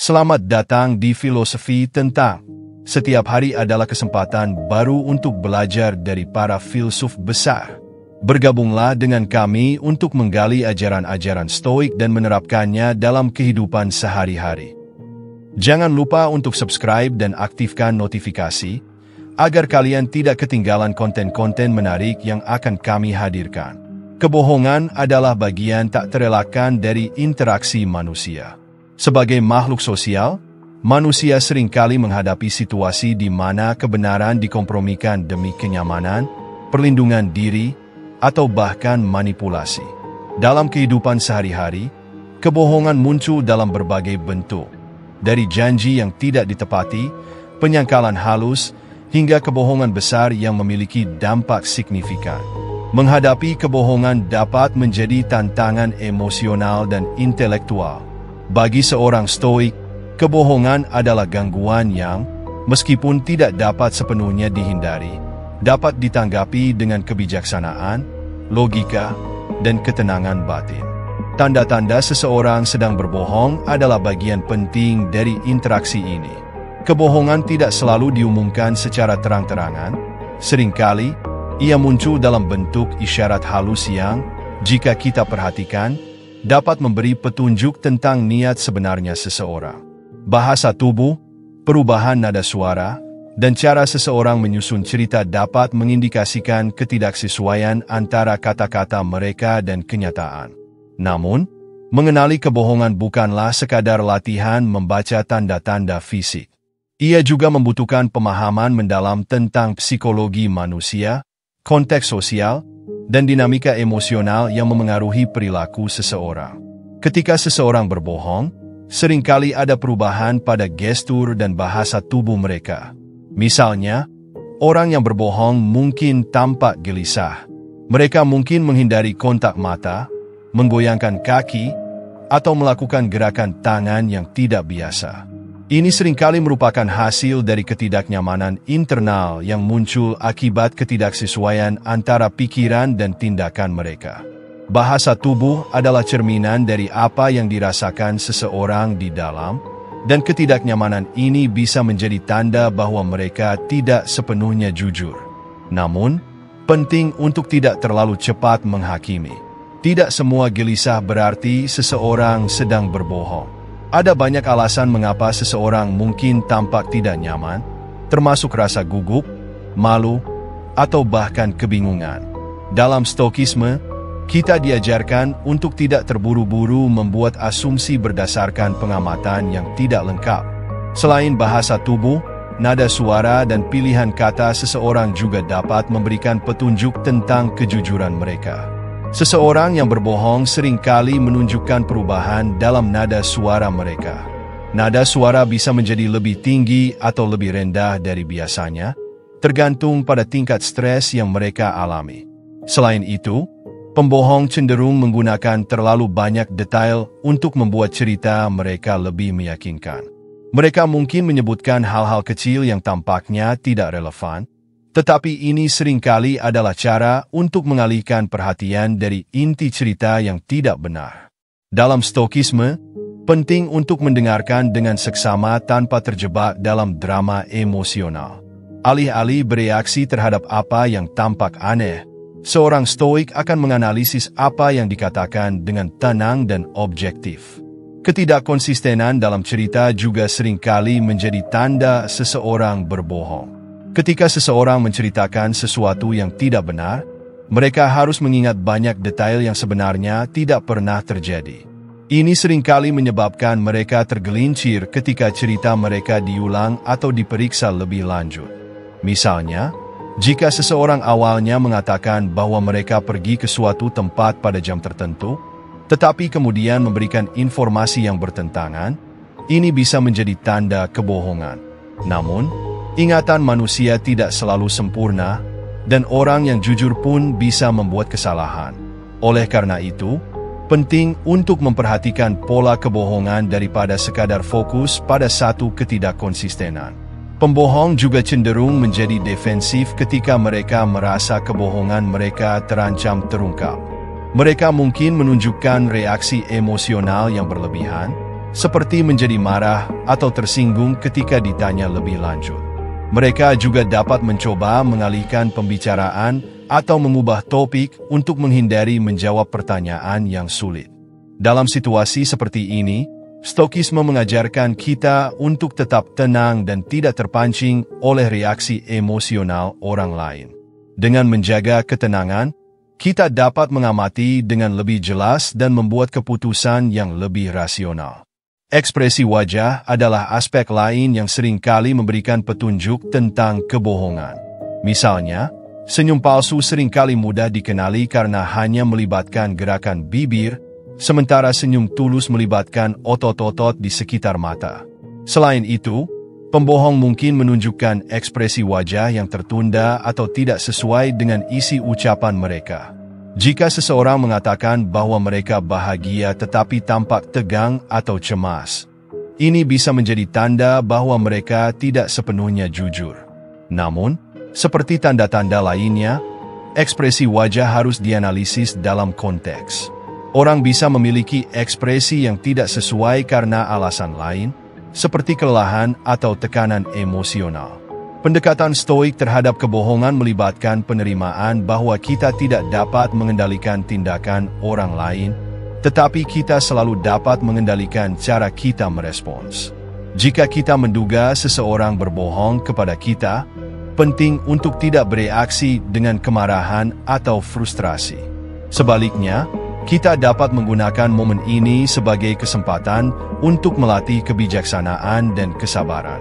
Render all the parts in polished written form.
Selamat datang di Filosofi Tentang. Setiap hari adalah kesempatan baru untuk belajar dari para filsuf besar. Bergabunglah dengan kami untuk menggali ajaran-ajaran Stoik dan menerapkannya dalam kehidupan sehari-hari. Jangan lupa untuk subscribe dan aktifkan notifikasi, agar kalian tidak ketinggalan konten-konten menarik yang akan kami hadirkan. Kebohongan adalah bagian tak terelakkan dari interaksi manusia. Sebagai makhluk sosial, manusia seringkali menghadapi situasi di mana kebenaran dikompromikan demi kenyamanan, perlindungan diri, atau bahkan manipulasi. Dalam kehidupan sehari-hari, kebohongan muncul dalam berbagai bentuk, dari janji yang tidak ditepati, penyangkalan halus, hingga kebohongan besar yang memiliki dampak signifikan. Menghadapi kebohongan dapat menjadi tantangan emosional dan intelektual. Bagi seorang Stoik, kebohongan adalah gangguan yang, meskipun tidak dapat sepenuhnya dihindari, dapat ditanggapi dengan kebijaksanaan, logika, dan ketenangan batin. Tanda-tanda seseorang sedang berbohong adalah bagian penting dari interaksi ini. Kebohongan tidak selalu diumumkan secara terang-terangan. Seringkali, ia muncul dalam bentuk isyarat halus yang, jika kita perhatikan, dapat memberi petunjuk tentang niat sebenarnya seseorang. Bahasa tubuh, perubahan nada suara, dan cara seseorang menyusun cerita dapat mengindikasikan ketidaksesuaian antara kata-kata mereka dan kenyataan. Namun, mengenali kebohongan bukanlah sekadar latihan membaca tanda-tanda fisik. Ia juga membutuhkan pemahaman mendalam tentang psikologi manusia, konteks sosial, dan dinamika emosional yang memengaruhi perilaku seseorang. Ketika seseorang berbohong, seringkali ada perubahan pada gestur dan bahasa tubuh mereka. Misalnya, orang yang berbohong mungkin tampak gelisah. Mereka mungkin menghindari kontak mata, menggoyangkan kaki, atau melakukan gerakan tangan yang tidak biasa. Ini seringkali merupakan hasil dari ketidaknyamanan internal yang muncul akibat ketidaksesuaian antara pikiran dan tindakan mereka. Bahasa tubuh adalah cerminan dari apa yang dirasakan seseorang di dalam, dan ketidaknyamanan ini bisa menjadi tanda bahwa mereka tidak sepenuhnya jujur. Namun, penting untuk tidak terlalu cepat menghakimi. Tidak semua gelisah berarti seseorang sedang berbohong. Ada banyak alasan mengapa seseorang mungkin tampak tidak nyaman, termasuk rasa gugup, malu, atau bahkan kebingungan. Dalam Stoikisme, kita diajarkan untuk tidak terburu-buru membuat asumsi berdasarkan pengamatan yang tidak lengkap. Selain bahasa tubuh, nada suara dan pilihan kata seseorang juga dapat memberikan petunjuk tentang kejujuran mereka. Seseorang yang berbohong seringkali menunjukkan perubahan dalam nada suara mereka. Nada suara bisa menjadi lebih tinggi atau lebih rendah dari biasanya, tergantung pada tingkat stres yang mereka alami. Selain itu, pembohong cenderung menggunakan terlalu banyak detail untuk membuat cerita mereka lebih meyakinkan. Mereka mungkin menyebutkan hal-hal kecil yang tampaknya tidak relevan, tetapi ini seringkali adalah cara untuk mengalihkan perhatian dari inti cerita yang tidak benar. Dalam Stoikisme, penting untuk mendengarkan dengan seksama tanpa terjebak dalam drama emosional. Alih-alih bereaksi terhadap apa yang tampak aneh, seorang Stoik akan menganalisis apa yang dikatakan dengan tenang dan objektif. Ketidakkonsistenan dalam cerita juga seringkali menjadi tanda seseorang berbohong. Ketika seseorang menceritakan sesuatu yang tidak benar, mereka harus mengingat banyak detail yang sebenarnya tidak pernah terjadi. Ini seringkali menyebabkan mereka tergelincir ketika cerita mereka diulang atau diperiksa lebih lanjut. Misalnya, jika seseorang awalnya mengatakan bahwa mereka pergi ke suatu tempat pada jam tertentu, tetapi kemudian memberikan informasi yang bertentangan, ini bisa menjadi tanda kebohongan. Namun, ingatan manusia tidak selalu sempurna, dan orang yang jujur pun bisa membuat kesalahan. Oleh karena itu, penting untuk memperhatikan pola kebohongan daripada sekadar fokus pada satu ketidakkonsistenan. Pembohong juga cenderung menjadi defensif ketika mereka merasa kebohongan mereka terancam terungkap. Mereka mungkin menunjukkan reaksi emosional yang berlebihan, seperti menjadi marah atau tersinggung ketika ditanya lebih lanjut. Mereka juga dapat mencoba mengalihkan pembicaraan atau mengubah topik untuk menghindari menjawab pertanyaan yang sulit. Dalam situasi seperti ini, Stokisme mengajarkan kita untuk tetap tenang dan tidak terpancing oleh reaksi emosional orang lain. Dengan menjaga ketenangan, kita dapat mengamati dengan lebih jelas dan membuat keputusan yang lebih rasional. Ekspresi wajah adalah aspek lain yang seringkali memberikan petunjuk tentang kebohongan. Misalnya, senyum palsu seringkali mudah dikenali karena hanya melibatkan gerakan bibir, sementara senyum tulus melibatkan otot-otot di sekitar mata. Selain itu, pembohong mungkin menunjukkan ekspresi wajah yang tertunda atau tidak sesuai dengan isi ucapan mereka. Jika seseorang mengatakan bahwa mereka bahagia tetapi tampak tegang atau cemas, ini bisa menjadi tanda bahwa mereka tidak sepenuhnya jujur. Namun, seperti tanda-tanda lainnya, ekspresi wajah harus dianalisis dalam konteks. Orang bisa memiliki ekspresi yang tidak sesuai karena alasan lain, seperti kelelahan atau tekanan emosional. Pendekatan Stoik terhadap kebohongan melibatkan penerimaan bahwa kita tidak dapat mengendalikan tindakan orang lain, tetapi kita selalu dapat mengendalikan cara kita merespons. Jika kita menduga seseorang berbohong kepada kita, penting untuk tidak bereaksi dengan kemarahan atau frustrasi. Sebaliknya, kita dapat menggunakan momen ini sebagai kesempatan untuk melatih kebijaksanaan dan kesabaran.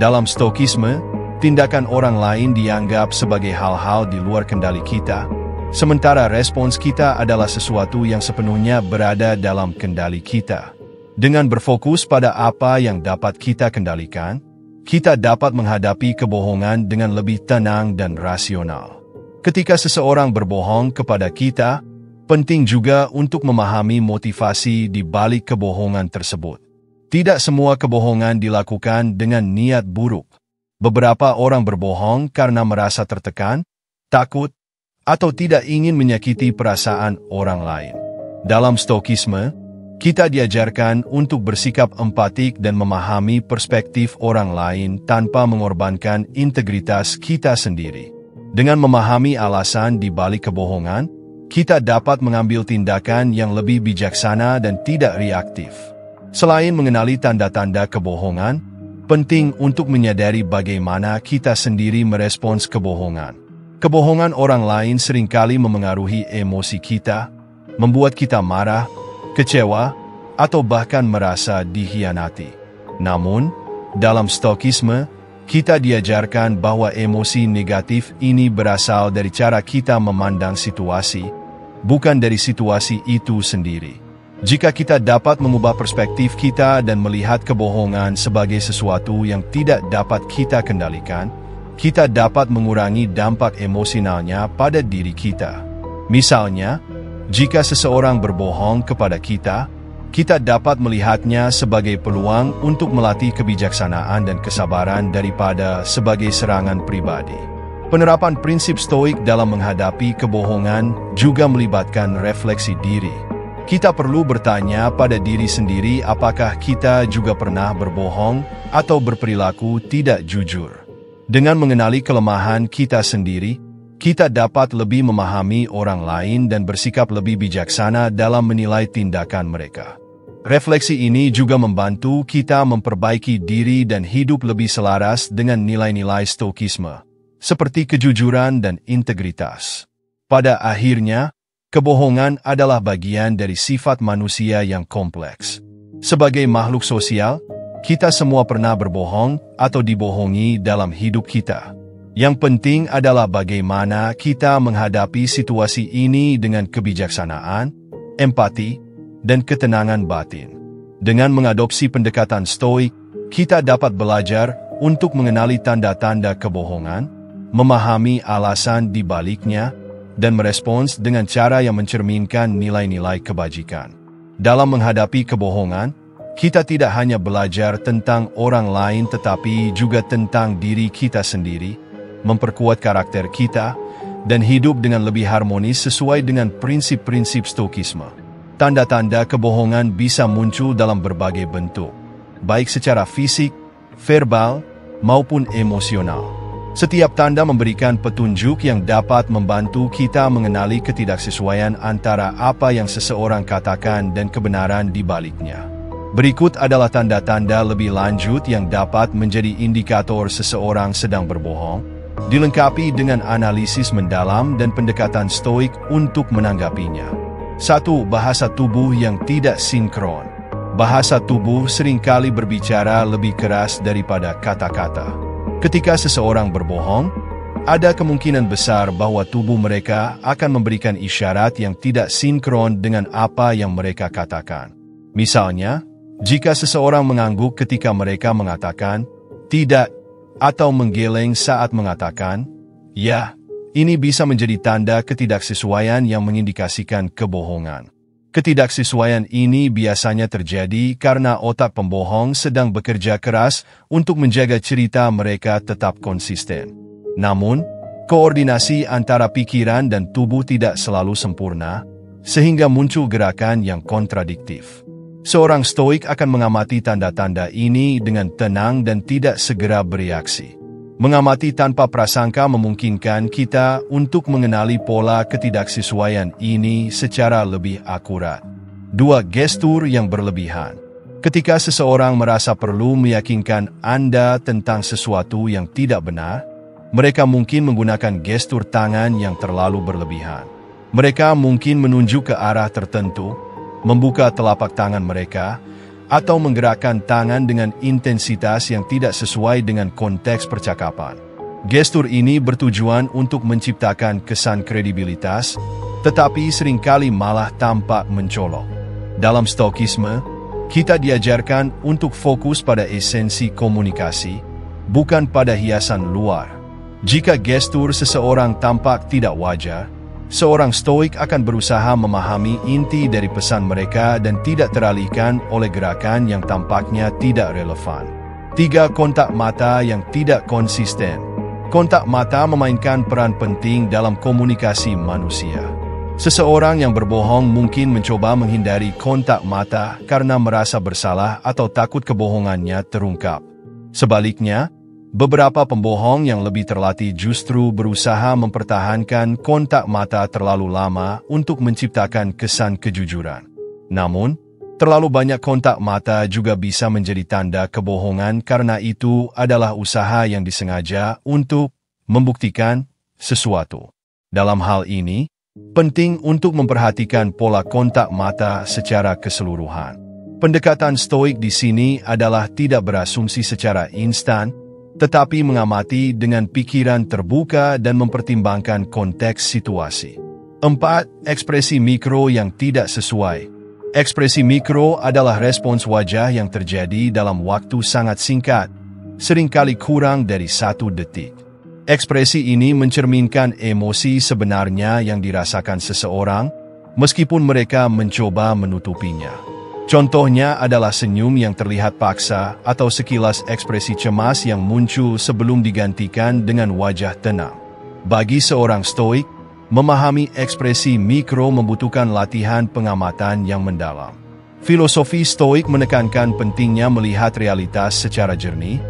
Dalam Stokisme, tindakan orang lain dianggap sebagai hal-hal di luar kendali kita, sementara respons kita adalah sesuatu yang sepenuhnya berada dalam kendali kita. Dengan berfokus pada apa yang dapat kita kendalikan, kita dapat menghadapi kebohongan dengan lebih tenang dan rasional. Ketika seseorang berbohong kepada kita, penting juga untuk memahami motivasi di balik kebohongan tersebut. Tidak semua kebohongan dilakukan dengan niat buruk. Beberapa orang berbohong karena merasa tertekan, takut, atau tidak ingin menyakiti perasaan orang lain. Dalam Stokisme, kita diajarkan untuk bersikap empatik dan memahami perspektif orang lain tanpa mengorbankan integritas kita sendiri. Dengan memahami alasan di balik kebohongan, kita dapat mengambil tindakan yang lebih bijaksana dan tidak reaktif. Selain mengenali tanda-tanda kebohongan, penting untuk menyadari bagaimana kita sendiri merespons kebohongan. Kebohongan orang lain seringkali memengaruhi emosi kita, membuat kita marah, kecewa, atau bahkan merasa dikhianati. Namun, dalam Stokisme, kita diajarkan bahwa emosi negatif ini berasal dari cara kita memandang situasi, bukan dari situasi itu sendiri. Jika kita dapat mengubah perspektif kita dan melihat kebohongan sebagai sesuatu yang tidak dapat kita kendalikan, kita dapat mengurangi dampak emosionalnya pada diri kita. Misalnya, jika seseorang berbohong kepada kita, kita dapat melihatnya sebagai peluang untuk melatih kebijaksanaan dan kesabaran daripada sebagai serangan pribadi. Penerapan prinsip Stoik dalam menghadapi kebohongan juga melibatkan refleksi diri. Kita perlu bertanya pada diri sendiri apakah kita juga pernah berbohong atau berperilaku tidak jujur. Dengan mengenali kelemahan kita sendiri, kita dapat lebih memahami orang lain dan bersikap lebih bijaksana dalam menilai tindakan mereka. Refleksi ini juga membantu kita memperbaiki diri dan hidup lebih selaras dengan nilai-nilai Stokisme, seperti kejujuran dan integritas. Pada akhirnya, kebohongan adalah bagian dari sifat manusia yang kompleks. Sebagai makhluk sosial, kita semua pernah berbohong atau dibohongi dalam hidup kita. Yang penting adalah bagaimana kita menghadapi situasi ini dengan kebijaksanaan, empati, dan ketenangan batin. Dengan mengadopsi pendekatan Stoik, kita dapat belajar untuk mengenali tanda-tanda kebohongan, memahami alasan di baliknya, dan merespons dengan cara yang mencerminkan nilai-nilai kebajikan. Dalam menghadapi kebohongan, kita tidak hanya belajar tentang orang lain tetapi juga tentang diri kita sendiri, memperkuat karakter kita, dan hidup dengan lebih harmonis sesuai dengan prinsip-prinsip Stokisme. Tanda-tanda kebohongan bisa muncul dalam berbagai bentuk, baik secara fisik, verbal, maupun emosional. Setiap tanda memberikan petunjuk yang dapat membantu kita mengenali ketidaksesuaian antara apa yang seseorang katakan dan kebenaran di baliknya. Berikut adalah tanda-tanda lebih lanjut yang dapat menjadi indikator seseorang sedang berbohong, dilengkapi dengan analisis mendalam dan pendekatan stoik untuk menanggapinya. 1. Bahasa tubuh yang tidak sinkron. Bahasa tubuh seringkali berbicara lebih keras daripada kata-kata. Ketika seseorang berbohong, ada kemungkinan besar bahwa tubuh mereka akan memberikan isyarat yang tidak sinkron dengan apa yang mereka katakan. Misalnya, jika seseorang mengangguk ketika mereka mengatakan tidak atau menggeleng saat mengatakan ya, ini bisa menjadi tanda ketidaksesuaian yang mengindikasikan kebohongan. Ketidaksesuaian ini biasanya terjadi karena otak pembohong sedang bekerja keras untuk menjaga cerita mereka tetap konsisten. Namun, koordinasi antara pikiran dan tubuh tidak selalu sempurna, sehingga muncul gerakan yang kontradiktif. Seorang stoik akan mengamati tanda-tanda ini dengan tenang dan tidak segera bereaksi. Mengamati tanpa prasangka memungkinkan kita untuk mengenali pola ketidaksesuaian ini secara lebih akurat. 2. Gestur yang berlebihan. Ketika seseorang merasa perlu meyakinkan Anda tentang sesuatu yang tidak benar, mereka mungkin menggunakan gestur tangan yang terlalu berlebihan. Mereka mungkin menunjuk ke arah tertentu, membuka telapak tangan mereka, atau menggerakkan tangan dengan intensitas yang tidak sesuai dengan konteks percakapan. Gestur ini bertujuan untuk menciptakan kesan kredibilitas, tetapi seringkali malah tampak mencolok. Dalam Stoikisme, kita diajarkan untuk fokus pada esensi komunikasi, bukan pada hiasan luar. Jika gestur seseorang tampak tidak wajar, seorang stoik akan berusaha memahami inti dari pesan mereka dan tidak teralihkan oleh gerakan yang tampaknya tidak relevan. 3. Kontak mata yang tidak konsisten. Kontak mata memainkan peran penting dalam komunikasi manusia. Seseorang yang berbohong mungkin mencoba menghindari kontak mata karena merasa bersalah atau takut kebohongannya terungkap. Sebaliknya, beberapa pembohong yang lebih terlatih justru berusaha mempertahankan kontak mata terlalu lama untuk menciptakan kesan kejujuran. Namun, terlalu banyak kontak mata juga bisa menjadi tanda kebohongan karena itu adalah usaha yang disengaja untuk membuktikan sesuatu. Dalam hal ini, penting untuk memperhatikan pola kontak mata secara keseluruhan. Pendekatan stoik di sini adalah tidak berasumsi secara instan, tetapi mengamati dengan pikiran terbuka dan mempertimbangkan konteks situasi. 4. Ekspresi mikro yang tidak sesuai. Ekspresi mikro adalah respons wajah yang terjadi dalam waktu sangat singkat, seringkali kurang dari 1 detik. Ekspresi ini mencerminkan emosi sebenarnya yang dirasakan seseorang, meskipun mereka mencoba menutupinya. Contohnya adalah senyum yang terlihat paksa atau sekilas ekspresi cemas yang muncul sebelum digantikan dengan wajah tenang. Bagi seorang stoik, memahami ekspresi mikro membutuhkan latihan pengamatan yang mendalam. Filosofi stoik menekankan pentingnya melihat realitas secara jernih,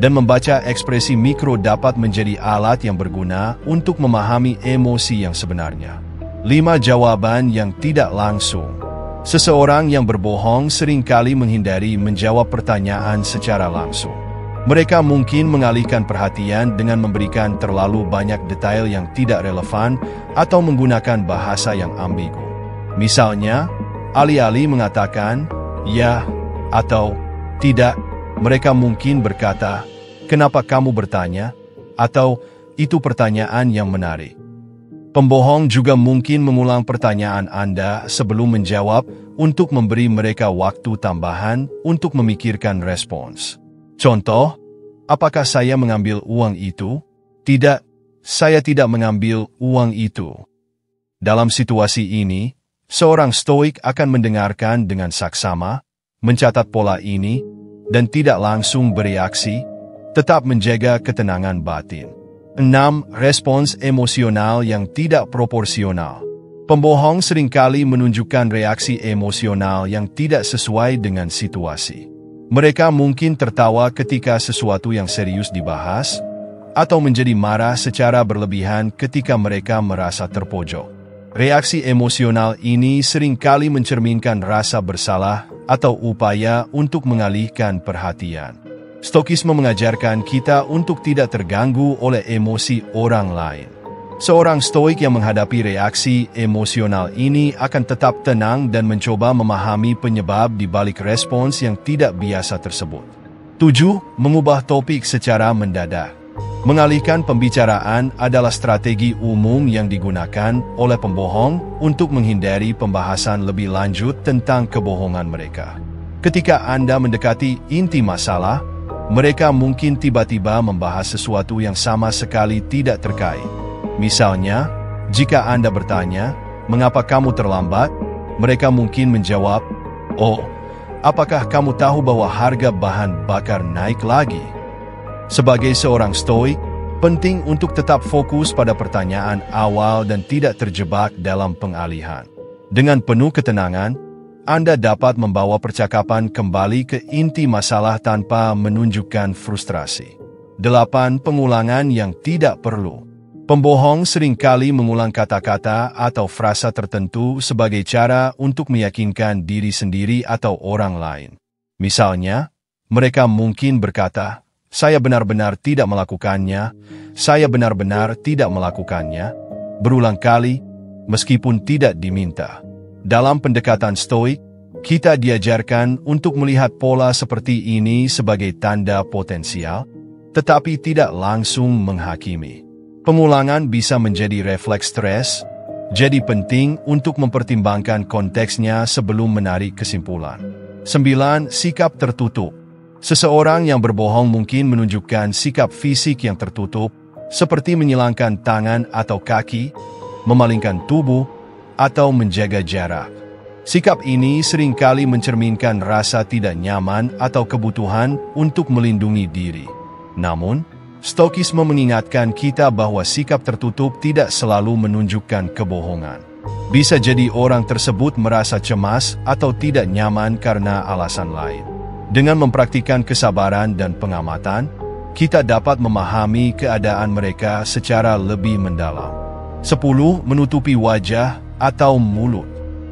dan membaca ekspresi mikro dapat menjadi alat yang berguna untuk memahami emosi yang sebenarnya. 5. Jawaban yang tidak langsung. Seseorang yang berbohong seringkali menghindari menjawab pertanyaan secara langsung. Mereka mungkin mengalihkan perhatian dengan memberikan terlalu banyak detail yang tidak relevan atau menggunakan bahasa yang ambigu. Misalnya, alih-alih mengatakan ya atau tidak, mereka mungkin berkata, "Kenapa kamu bertanya?" atau "Itu pertanyaan yang menarik." Pembohong juga mungkin mengulang pertanyaan Anda sebelum menjawab untuk memberi mereka waktu tambahan untuk memikirkan respons. Contoh, apakah saya mengambil uang itu? Tidak, saya tidak mengambil uang itu. Dalam situasi ini, seorang stoik akan mendengarkan dengan saksama, mencatat pola ini, dan tidak langsung bereaksi, tetap menjaga ketenangan batin. 6. Respons emosional yang tidak proporsional. Pembohong seringkali menunjukkan reaksi emosional yang tidak sesuai dengan situasi. Mereka mungkin tertawa ketika sesuatu yang serius dibahas, atau menjadi marah secara berlebihan ketika mereka merasa terpojok. Reaksi emosional ini seringkali mencerminkan rasa bersalah atau upaya untuk mengalihkan perhatian. Stokisme mengajarkan kita untuk tidak terganggu oleh emosi orang lain. Seorang stoik yang menghadapi reaksi emosional ini akan tetap tenang dan mencoba memahami penyebab di balik respons yang tidak biasa tersebut. 7. Mengubah topik secara mendadak. Mengalihkan pembicaraan adalah strategi umum yang digunakan oleh pembohong untuk menghindari pembahasan lebih lanjut tentang kebohongan mereka. Ketika Anda mendekati inti masalah, mereka mungkin tiba-tiba membahas sesuatu yang sama sekali tidak terkait. Misalnya, jika Anda bertanya, "Mengapa kamu terlambat?" Mereka mungkin menjawab, "Oh, apakah kamu tahu bahwa harga bahan bakar naik lagi?" Sebagai seorang stoik, penting untuk tetap fokus pada pertanyaan awal dan tidak terjebak dalam pengalihan. Dengan penuh ketenangan, Anda dapat membawa percakapan kembali ke inti masalah tanpa menunjukkan frustrasi. 8. Pengulangan yang tidak perlu. Pembohong seringkali mengulang kata-kata atau frasa tertentu sebagai cara untuk meyakinkan diri sendiri atau orang lain. Misalnya, mereka mungkin berkata, "Saya benar-benar tidak melakukannya, saya benar-benar tidak melakukannya," berulang kali, meskipun tidak diminta. Dalam pendekatan stoik, kita diajarkan untuk melihat pola seperti ini sebagai tanda potensial, tetapi tidak langsung menghakimi. Pengulangan bisa menjadi refleks stres, jadi penting untuk mempertimbangkan konteksnya sebelum menarik kesimpulan. 9. Sikap tertutup. Seseorang yang berbohong mungkin menunjukkan sikap fisik yang tertutup, seperti menyilangkan tangan atau kaki, memalingkan tubuh, atau menjaga jarak. Sikap ini seringkali mencerminkan rasa tidak nyaman atau kebutuhan untuk melindungi diri. Namun, Stokisme mengingatkan kita bahwa sikap tertutup tidak selalu menunjukkan kebohongan. Bisa jadi orang tersebut merasa cemas atau tidak nyaman karena alasan lain. Dengan mempraktikkan kesabaran dan pengamatan, kita dapat memahami keadaan mereka secara lebih mendalam. 10. Menutupi wajah atau mulut.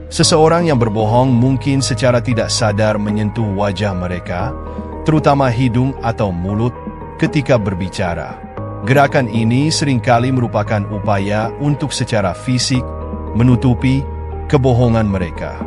Seseorang yang berbohong mungkin secara tidak sadar menyentuh wajah mereka, terutama hidung atau mulut, ketika berbicara. Gerakan ini seringkali merupakan upaya untuk secara fisik menutupi kebohongan mereka.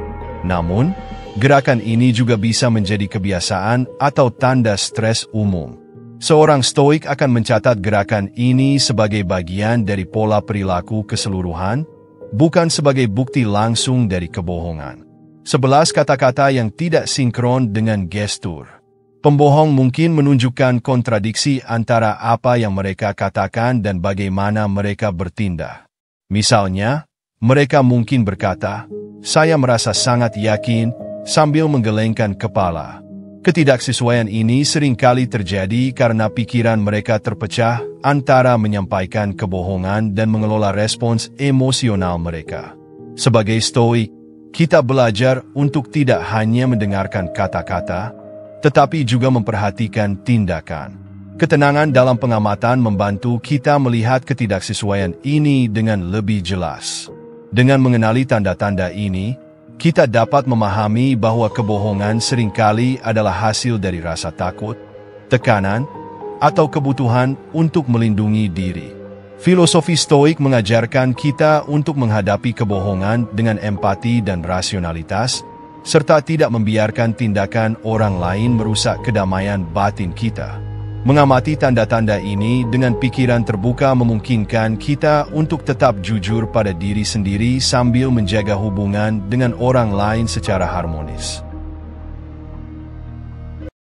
Namun, gerakan ini juga bisa menjadi kebiasaan atau tanda stres umum. Seorang stoik akan mencatat gerakan ini sebagai bagian dari pola perilaku keseluruhan, bukan sebagai bukti langsung dari kebohongan. 11 kata-kata yang tidak sinkron dengan gestur. Pembohong mungkin menunjukkan kontradiksi antara apa yang mereka katakan dan bagaimana mereka bertindak. Misalnya, mereka mungkin berkata, "Saya merasa sangat yakin," sambil menggelengkan kepala. Ketidaksesuaian ini seringkali terjadi karena pikiran mereka terpecah antara menyampaikan kebohongan dan mengelola respons emosional mereka. Sebagai stoik, kita belajar untuk tidak hanya mendengarkan kata-kata, tetapi juga memperhatikan tindakan. Ketenangan dalam pengamatan membantu kita melihat ketidaksesuaian ini dengan lebih jelas. Dengan mengenali tanda-tanda ini, kita dapat memahami bahwa kebohongan seringkali adalah hasil dari rasa takut, tekanan, atau kebutuhan untuk melindungi diri. Filosofi Stoik mengajarkan kita untuk menghadapi kebohongan dengan empati dan rasionalitas, serta tidak membiarkan tindakan orang lain merusak kedamaian batin kita. Mengamati tanda-tanda ini dengan pikiran terbuka memungkinkan kita untuk tetap jujur pada diri sendiri sambil menjaga hubungan dengan orang lain secara harmonis.